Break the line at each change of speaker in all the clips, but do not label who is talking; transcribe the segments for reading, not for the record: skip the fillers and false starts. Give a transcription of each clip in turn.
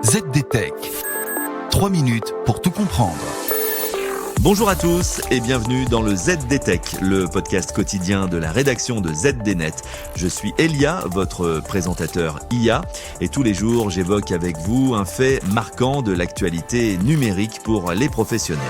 ZDTech. 3 minutes pour tout comprendre.
Bonjour à tous et bienvenue dans le ZDTech, le podcast quotidien de la rédaction de ZDNet. Je suis Elia, votre présentateur IA, et tous les jours j'évoque avec vous un fait marquant de l'actualité numérique pour les professionnels.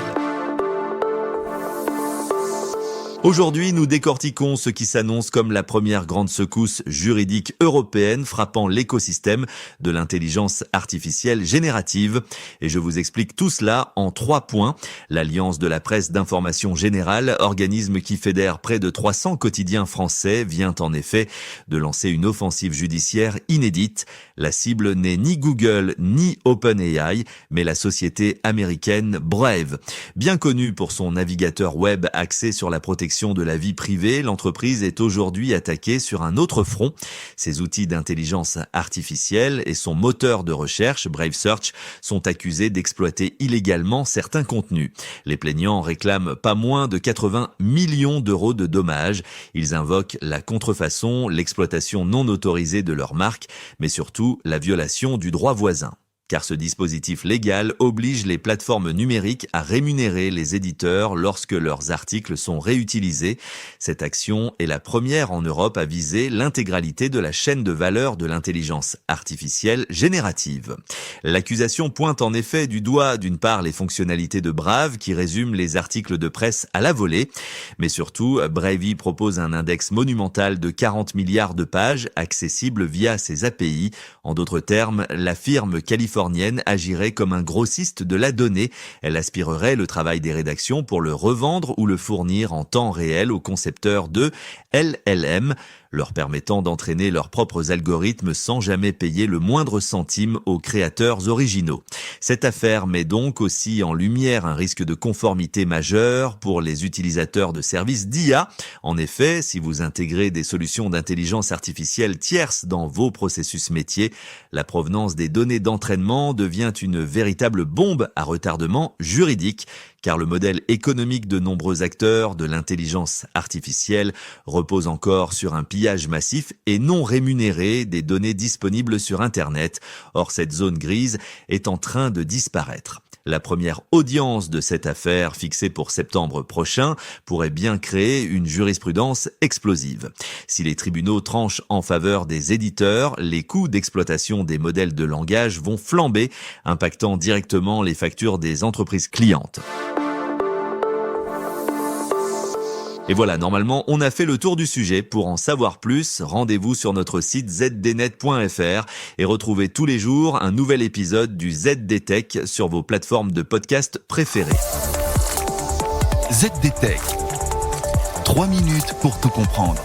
Aujourd'hui, nous décortiquons ce qui s'annonce comme la première grande secousse juridique européenne frappant l'écosystème de l'intelligence artificielle générative. Et je vous explique tout cela en 3 points. L'Alliance de la presse d'information générale, organisme qui fédère près de 300 quotidiens français, vient en effet de lancer une offensive judiciaire inédite. La cible n'est ni Google ni OpenAI, mais la société américaine Brave. Bien connue pour son navigateur web axé sur la protection de la vie privée, l'entreprise est aujourd'hui attaquée sur un autre front. Ses outils d'intelligence artificielle et son moteur de recherche, Brave Search, sont accusés d'exploiter illégalement certains contenus. Les plaignants réclament pas moins de 80 millions d'euros de dommages. Ils invoquent la contrefaçon, l'exploitation non autorisée de leur marque, mais surtout la violation du droit voisin. Car ce dispositif légal oblige les plateformes numériques à rémunérer les éditeurs lorsque leurs articles sont réutilisés. Cette action est la première en Europe à viser l'intégralité de la chaîne de valeur de l'intelligence artificielle générative. L'accusation pointe en effet du doigt d'une part les fonctionnalités de Brave qui résument les articles de presse à la volée, mais surtout Bravey propose un index monumental de 40 milliards de pages accessibles via ses API. En d'autres termes, la firme californienne agirait comme un grossiste de la donnée. Elle aspirerait le travail des rédactions pour le revendre ou le fournir en temps réel aux concepteurs de LLM, leur permettant d'entraîner leurs propres algorithmes sans jamais payer le moindre centime aux créateurs originaux. Cette affaire met donc aussi en lumière un risque de conformité majeur pour les utilisateurs de services d'IA. En effet, si vous intégrez des solutions d'intelligence artificielle tierces dans vos processus métiers, la provenance des données d'entraînement devient une véritable bombe à retardement juridique, car le modèle économique de nombreux acteurs de l'intelligence artificielle repose encore sur un pillage massif et non rémunéré des données disponibles sur Internet. Or, cette zone grise est en train de disparaître. La première audience de cette affaire, fixée pour septembre prochain, pourrait bien créer une jurisprudence explosive. Si les tribunaux tranchent en faveur des éditeurs, les coûts d'exploitation des modèles de langage vont flamber, impactant directement les factures des entreprises clientes. Et voilà, normalement, on a fait le tour du sujet. Pour en savoir plus, rendez-vous sur notre site zdnet.fr et retrouvez tous les jours un nouvel épisode du ZDTech sur vos plateformes de podcast préférées.
ZDTech. 3 minutes pour tout comprendre.